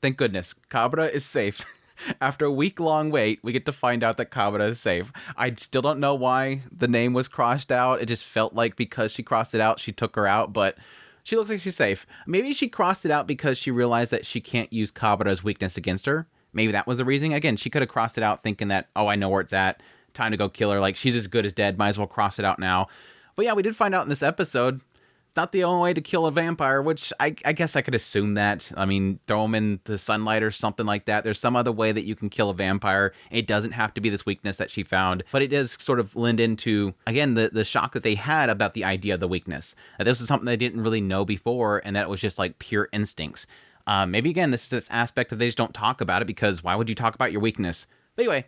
Thank goodness. Cabra is safe. After a week-long wait, we get to find out that Cabra is safe. I still don't know why the name was crossed out. It just felt like because she crossed it out, she took her out, but she looks like she's safe. Maybe she crossed it out because she realized that she can't use Cabra's weakness against her. Maybe that was the reason. Again, she could have crossed it out thinking that, oh, I know where it's at. Time to go kill her. Like, she's as good as dead. Might as well cross it out now. But yeah, we did find out in this episode, it's not the only way to kill a vampire, which I guess I could assume that. I mean, throw him in the sunlight or something like that. There's some other way that you can kill a vampire. It doesn't have to be this weakness that she found, but it does sort of lend into, again, the shock that they had about the idea of the weakness. That this is something they didn't really know before, and that it was just like pure instincts. Maybe, again, this is this aspect of they just don't talk about it, because why would you talk about your weakness? But anyway,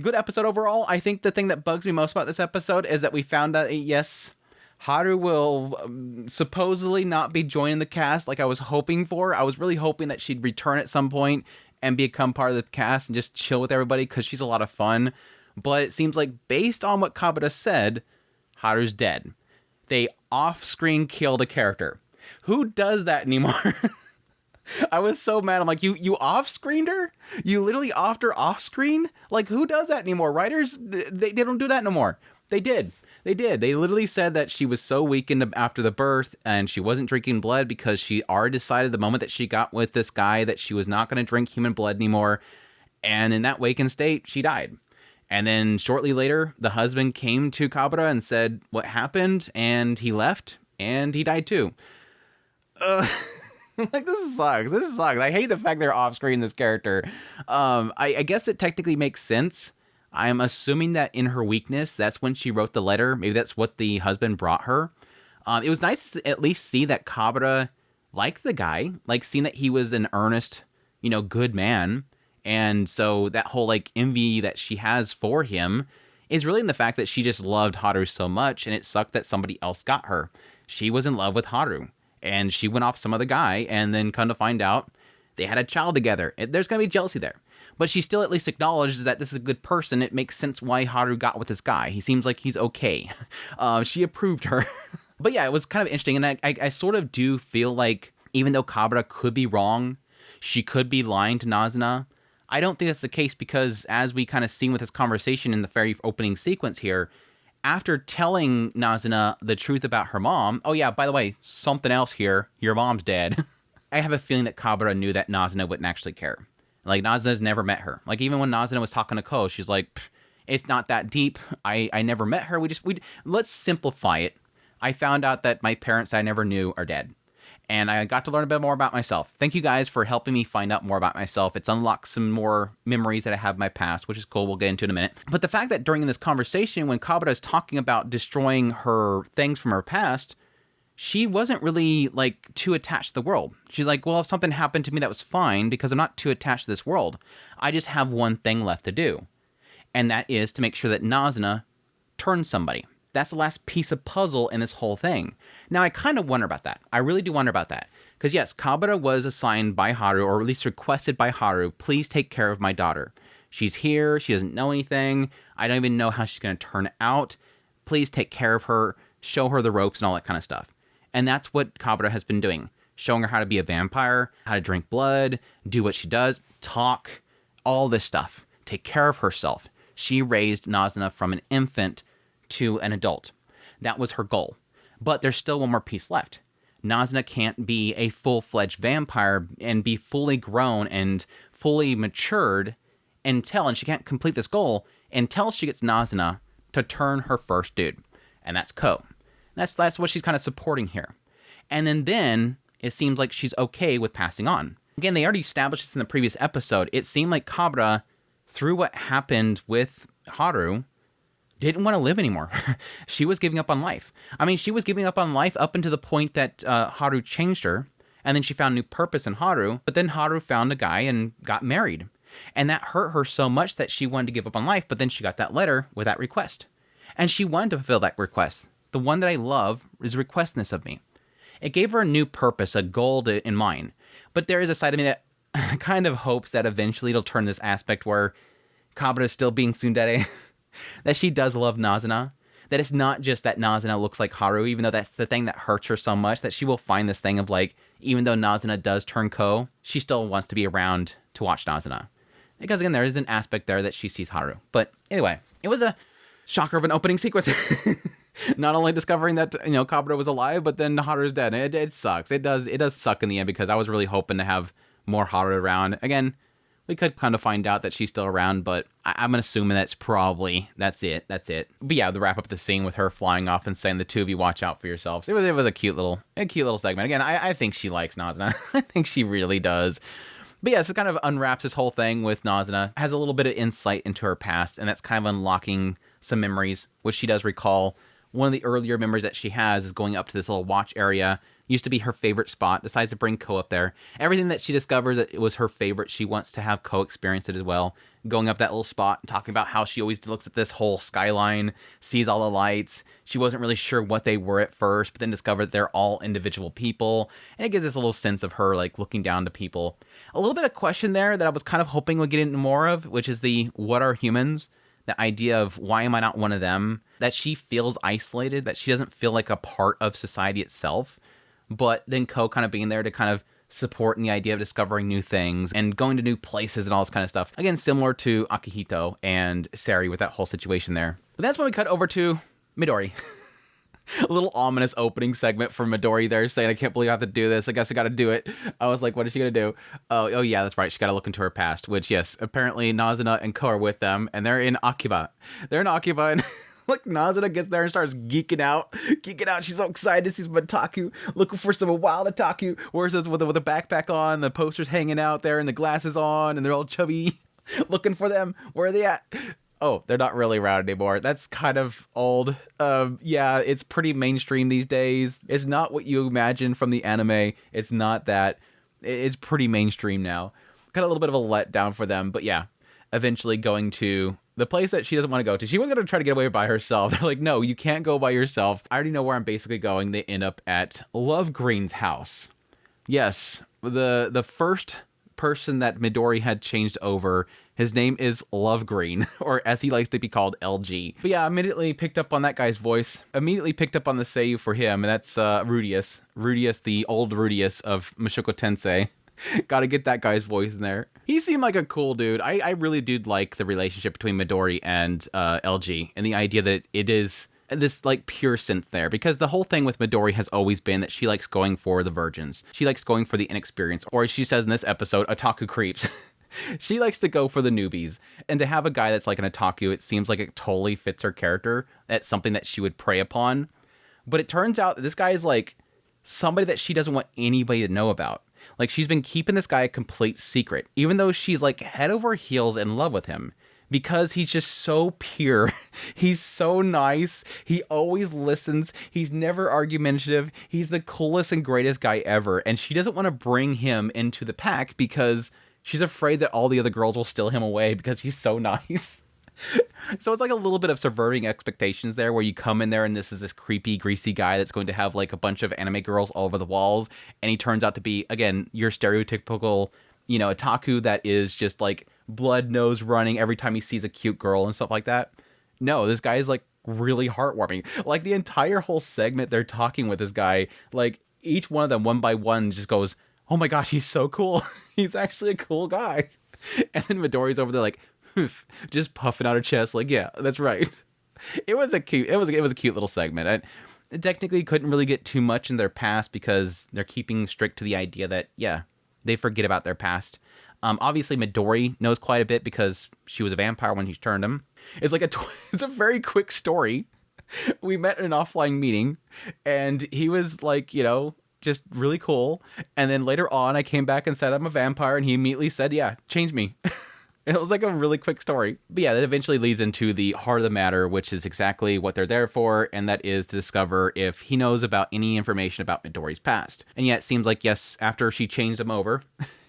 good episode overall. I think the thing that bugs me most about this episode is that we found out, yes, Haru will supposedly not be joining the cast like I was hoping for. I was really hoping that she'd return at some point and become part of the cast and just chill with everybody, because she's a lot of fun. But it seems like, based on what Kabata said, Haru's dead. They off-screen killed a character. Who does that anymore? I was so mad. I'm like, you off-screened her? You literally offed her off-screen? Like, who does that anymore? Writers, they don't do that no more. They did. They did. They literally said that she was so weakened after the birth and she wasn't drinking blood because she already decided the moment that she got with this guy that she was not going to drink human blood anymore. And in that wakened state, she died. And then shortly later, the husband came to Kabata and said what happened, and he left, and he died too. Like, this sucks. This sucks. I hate the fact they're off-screen this character. I guess it technically makes sense. I'm assuming that in her weakness, that's when she wrote the letter. Maybe that's what the husband brought her. It was nice to at least see that Kabata liked the guy, like seeing that he was an earnest, good man. And so that whole like envy that she has for him is really in the fact that she just loved Haru so much, and it sucked that somebody else got her. She was in love with Haru, and she went off some other guy, and then come to find out they had a child together. There's going to be jealousy there. But she still at least acknowledges that this is a good person. It makes sense why Haru got with this guy. He seems like he's okay. She approved her. But yeah, it was kind of interesting. And I sort of do feel like, even though Kabata could be wrong, she could be lying to Nazuna. I don't think that's the case, because as we kind of seen with this conversation in the very opening sequence here, after telling Nazuna the truth about her mom, oh yeah, by the way, something else here, your mom's dead. I have a feeling that Kabata knew that Nazuna wouldn't actually care. Like, Nazuna's never met her. Like, even when Nazuna was talking to Ko, she's like, it's not that deep. I never met her. Let's simplify it. I found out that my parents I never knew are dead. And I got to learn a bit more about myself. Thank you guys for helping me find out more about myself. It's unlocked some more memories that I have in my past, which is cool. We'll get into in a minute. But the fact that during this conversation, when Kabata is talking about destroying her things from her past, she wasn't really, like, too attached to the world. She's like, well, if something happened to me, that was fine, because I'm not too attached to this world. I just have one thing left to do. And that is to make sure that Nazuna turns somebody. That's the last piece of puzzle in this whole thing. Now, I kind of wonder about that. I really do wonder about that. Because yes, Kabata was assigned by Haru, or at least requested by Haru, please take care of my daughter. She's here, she doesn't know anything, I don't even know how she's going to turn out. Please take care of her, show her the ropes and all that kind of stuff. And that's what Kabata has been doing. Showing her how to be a vampire, how to drink blood, do what she does, talk, all this stuff. Take care of herself. She raised Nazuna from an infant to an adult. That was her goal. But there's still one more piece left. Nazuna can't be a full-fledged vampire and be fully grown and fully matured and she can't complete this goal until she gets Nazuna to turn her first dude. And that's Ko. That's what she's kind of supporting here. And then it seems like she's okay with passing on. Again, they already established this in the previous episode. It seemed like Kabata, through what happened with Haru, didn't want to live anymore. She was giving up on life. I mean, she was giving up on life up until the point that Haru changed her, and then she found new purpose in Haru, but then Haru found a guy and got married. And that hurt her so much that she wanted to give up on life, but then she got that letter with that request. And she wanted to fulfill that request. The one that I love is requesting this of me. It gave her a new purpose, a goal in mind. But there is a side of me that kind of hopes that eventually it'll turn this aspect where Kabata is still being tsundere, that she does love Nazuna. that it's not just that Nazuna looks like Haru, even though that's the thing that hurts her so much, that she will find this thing of like, even though Nazuna does turn Ko, she still wants to be around to watch Nazuna. Because again, there is an aspect there that she sees Haru. But anyway, it was a shocker of an opening sequence. Not only discovering that, Cabra was alive, but then Haru's dead. It sucks. It does suck in the end, because I was really hoping to have more Haru around. Again, we could kind of find out that she's still around, but I'm assuming that's it. But yeah, the wrap up the scene with her flying off and saying, the two of you watch out for yourselves. It was a cute little segment. Again, I think she likes Nazuna. I think she really does. But yeah, so it kind of unwraps this whole thing with Nazuna, has a little bit of insight into her past, and that's kind of unlocking some memories, which she does recall. One of the earlier memories that she has is going up to this little watch area. Used to be her favorite spot, decides to bring Ko up there. Everything that she discovers that it was her favorite, she wants to have Ko experience it as well. Going up that little spot and talking about how she always looks at this whole skyline, sees all the lights. She wasn't really sure what they were at first, but then discovered they're all individual people. And it gives us a little sense of her like looking down to people. A little bit of question there that I was kind of hoping we'd get into more of, which is the what are humans? The idea of why am I not one of them? That she feels isolated, that she doesn't feel like a part of society itself. But then Ko kind of being there to kind of support in the idea of discovering new things and going to new places and all this kind of stuff. Again, similar to Akihito and Sari with that whole situation there. But that's when we cut over to Midori. A little ominous opening segment from Midori there saying, I can't believe I have to do this. I guess I got to do it. I was like, what is she going to do? Oh, yeah, that's right. She got to look into her past, which, yes, apparently Nazuna and Ko are with them, and they're in Akiba. And like Nazuna gets there and starts geeking out. She's so excited to see some Otaku, looking for some wild Otaku. Whereas with a backpack on, the posters hanging out there, and the glasses on, and they're all chubby, looking for them. Where are they at? Oh, they're not really around anymore. That's kind of old. Yeah, it's pretty mainstream these days. It's not what you imagine from the anime. It's not that. It's pretty mainstream now. Got a little bit of a letdown for them, but yeah, eventually going to the place that she doesn't want to go to. She was going to try to get away by herself. They're like, no, you can't go by yourself. I already know where I'm basically going. They end up at Love Green's house. Yes, the first person that Midori had changed over, his name is Love Green, or as he likes to be called, LG. But yeah, I immediately picked up on that guy's voice. Immediately picked up on the seiyu for him, and that's Rudius. Rudius, the old Rudius of Mushoku Tensei. Gotta get that guy's voice in there. He seemed like a cool dude. I really did like the relationship between Midori and LG, and the idea that it is this like pure sense there, because the whole thing with Midori has always been that she likes going for the virgins. She likes going for the inexperienced, or as she says in this episode, otaku creeps. She likes to go for the newbies, and to have a guy that's like an otaku, it seems like it totally fits her character. That's something that she would prey upon. But it turns out that this guy is like somebody that she doesn't want anybody to know about. Like, she's been keeping this guy a complete secret, even though she's like head over heels in love with him, because he's just so pure. He's so nice. He always listens. He's never argumentative. He's the coolest and greatest guy ever. And she doesn't want to bring him into the pack because she's afraid that all the other girls will steal him away because he's so nice. So it's like a little bit of subverting expectations there, where you come in there and this is this creepy, greasy guy that's going to have like a bunch of anime girls all over the walls. And he turns out to be, again, your stereotypical, otaku that is just like blood nose running every time he sees a cute girl and stuff like that. No, this guy is like really heartwarming. Like the entire whole segment, they're talking with this guy, like each one of them one by one just goes, oh my gosh, he's so cool. He's actually a cool guy. And then Midori's over there like, just puffing out her chest, like, yeah, that's right. It was a cute little segment. I technically couldn't really get too much in their past because they're keeping strict to the idea that, yeah, they forget about their past. Obviously, Midori knows quite a bit because she was a vampire when she turned him. It's like it's a very quick story. We met in an offline meeting, and he was like, just really cool. And then later on, I came back and said I'm a vampire, and he immediately said, yeah, change me. It was like a really quick story. But yeah, that eventually leads into the heart of the matter, which is exactly what they're there for, and that is to discover if he knows about any information about Midori's past. And yet it seems like, yes, after she changed him over,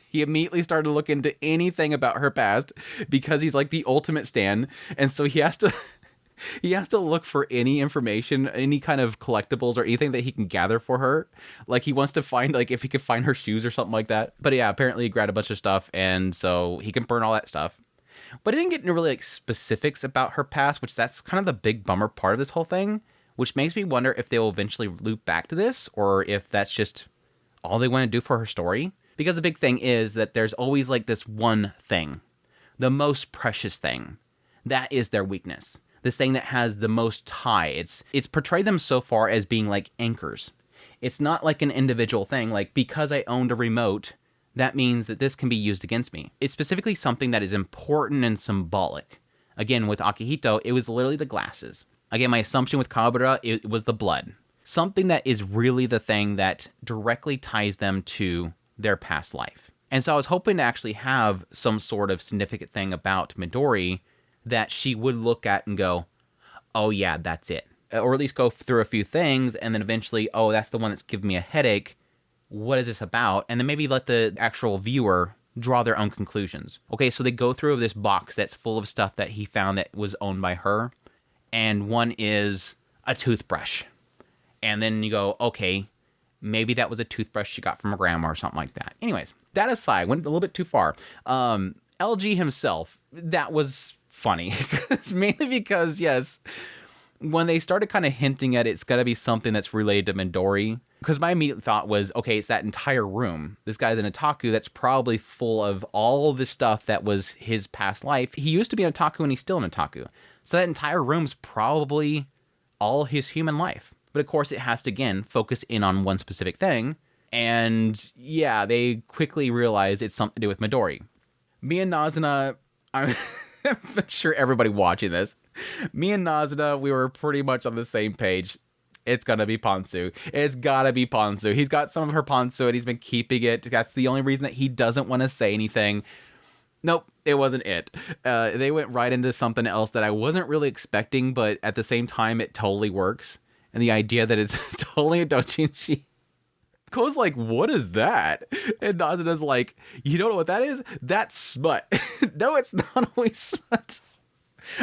he immediately started to look into anything about her past because he's like the ultimate stan. And so he has to look for any information, any kind of collectibles or anything that he can gather for her. Like he wants to find, like if he could find her shoes or something like that. But yeah, apparently he grabbed a bunch of stuff, and so he can burn all that stuff. But it didn't get into really like specifics about her past, which that's kind of the big bummer part of this whole thing, which makes me wonder if they will eventually loop back to this or if that's just all they want to do for her story. Because the big thing is that there's always like this one thing, the most precious thing. That is their weakness. This thing that has the most tie. It's portrayed them so far as being like anchors. It's not like an individual thing, like because I owned a remote, that means that this can be used against me. It's specifically something that is important and symbolic. Again, with Akihito, it was literally the glasses. Again, my assumption with Kabura, it was the blood. Something that is really the thing that directly ties them to their past life. And so I was hoping to actually have some sort of significant thing about Midori that she would look at and go, oh yeah, that's it. Or at least go through a few things and then eventually, oh, that's the one that's giving me a headache. What is this about? And then maybe let the actual viewer draw their own conclusions. Okay, so they go through this box that's full of stuff that he found that was owned by her. And one is a toothbrush. And then you go, okay, maybe that was a toothbrush she got from her grandma or something like that. Anyways, that aside, went a little bit too far. LG himself, that was funny. Mainly because, yes, when they started kind of hinting at it's got to be something that's related to Midori, because my immediate thought was, okay, it's that entire room. This guy's an otaku that's probably full of all the stuff that was his past life. He used to be an otaku and he's still an otaku. So that entire room's probably all his human life. But of course, it has to, again, focus in on one specific thing. And yeah, they quickly realize it's something to do with Midori. Me and Nazuna, I'm sure everybody watching this, me and Nazuna, we were pretty much on the same page. It's gonna be Ponsu. It's gotta be Ponsu. He's got some of her Ponsu and he's been keeping it. That's the only reason that he doesn't want to say anything. Nope, it wasn't it. They went right into something else that I wasn't really expecting, but at the same time, it totally works. And the idea that it's totally a doujinshi. Ko's like, what is that? And Nazuna's like, you don't know what that is? That's smut. No, it's not always smut.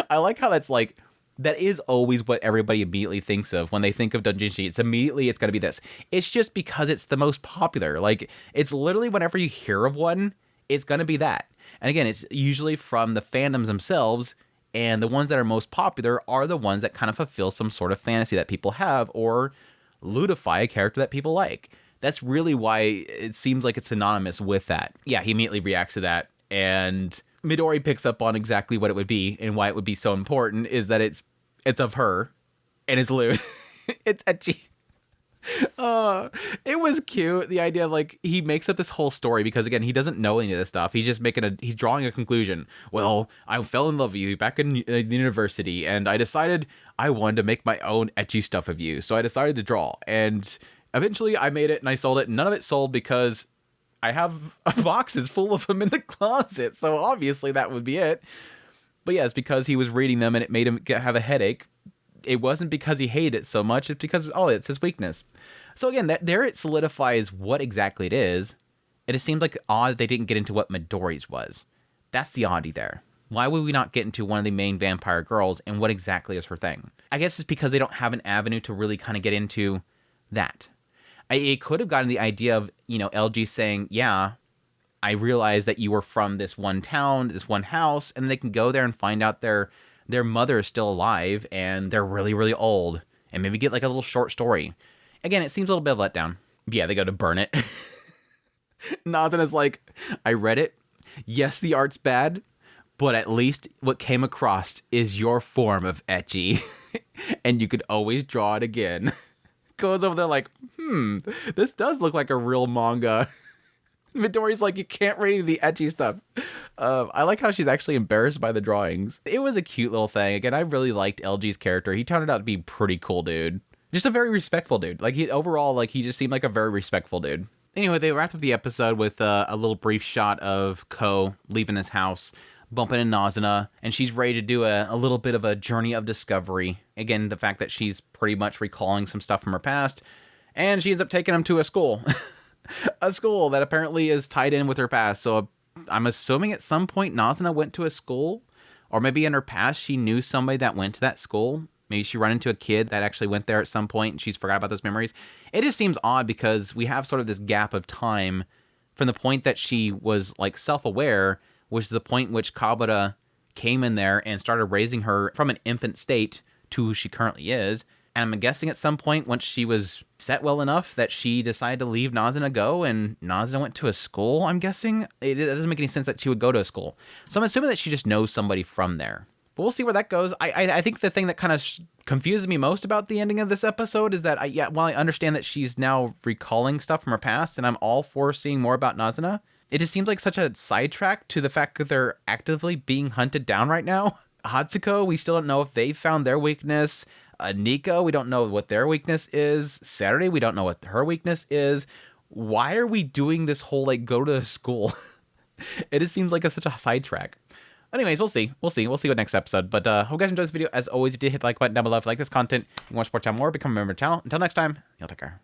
I like how that's like, that is always what everybody immediately thinks of when they think of doujinshi. It's got to be this. It's just because it's the most popular. Like, it's literally whenever you hear of one, it's going to be that. And again, it's usually from the fandoms themselves. And the ones that are most popular are the ones that kind of fulfill some sort of fantasy that people have or ludify a character that people like. That's really why it seems like it's synonymous with that. Yeah, he immediately reacts to that. And Midori picks up on exactly what it would be and why it would be so important is that it's of her and it's lewd. It's ecchi. It was cute. The idea of like he makes up this whole story because again he doesn't know any of this stuff. He's just he's drawing a conclusion. Well, I fell in love with you back in university, and I decided I wanted to make my own ecchi stuff of you. So I decided to draw, and eventually I made it and I sold it. None of it sold because I have boxes full of them in the closet. So obviously that would be it. But yeah, it's because he was reading them and it made him have a headache. It wasn't because he hated it so much. It's because, it's his weakness. So again, there it solidifies what exactly it is. It just seems like odd they didn't get into what Midori's was. That's the oddity there. Why would we not get into one of the main vampire girls and what exactly is her thing? I guess it's because they don't have an avenue to really kind of get into that. It could have gotten the idea of, LG saying, yeah, I realized that you were from this one town, this one house, and they can go there and find out their mother is still alive and they're really, really old. And maybe get like a little short story. Again, it seems a little bit of a letdown. Yeah, they go to burn it. Nazuna's like, I read it. Yes, the art's bad, but at least what came across is your form of ecchi. And you could always draw it again. Goes over there like, this does look like a real manga. Midori's like, you can't read the ecchi stuff. I like how she's actually embarrassed by the drawings. It was a cute little thing. Again, I really liked LG's character. He turned out to be pretty cool dude. Just a very respectful dude. Like, he just seemed like a very respectful dude. Anyway, they wrapped up the episode with a little brief shot of Ko leaving his house, bumping into Nazuna, and she's ready to do a little bit of a journey of discovery. Again, the fact that she's pretty much recalling some stuff from her past, and she ends up taking him to a school. A school that apparently is tied in with her past. So I'm assuming at some point Nazuna went to a school, or maybe in her past she knew somebody that went to that school. Maybe she ran into a kid that actually went there at some point and she's forgot about those memories. It just seems odd because we have sort of this gap of time from the point that she was like self-aware, which is the point in which Kabura came in there and started raising her from an infant state to who she currently is. And I'm guessing at some point, once she was set well enough that she decided to leave Naza go, and Naza went to a school, I'm guessing. It doesn't make any sense that she would go to a school. So I'm assuming that she just knows somebody from there. But we'll see where that goes. I think the thing that kind of confuses me most about the ending of this episode is that, while I understand that she's now recalling stuff from her past, and I'm all for seeing more about Naza, it just seems like such a sidetrack to the fact that they're actively being hunted down right now. Hatsuko, we still don't know if they found their weakness. Nico, we don't know what their weakness is. Saturday, we don't know what her weakness is. Why are we doing this whole, go to school? It just seems like such a sidetrack. Anyways, we'll see. We'll see what next episode. But hope you guys enjoyed this video. As always, if you did, hit the like button down below if you like this content. You want to support channel more, become a member of the channel. Until next time, y'all take care.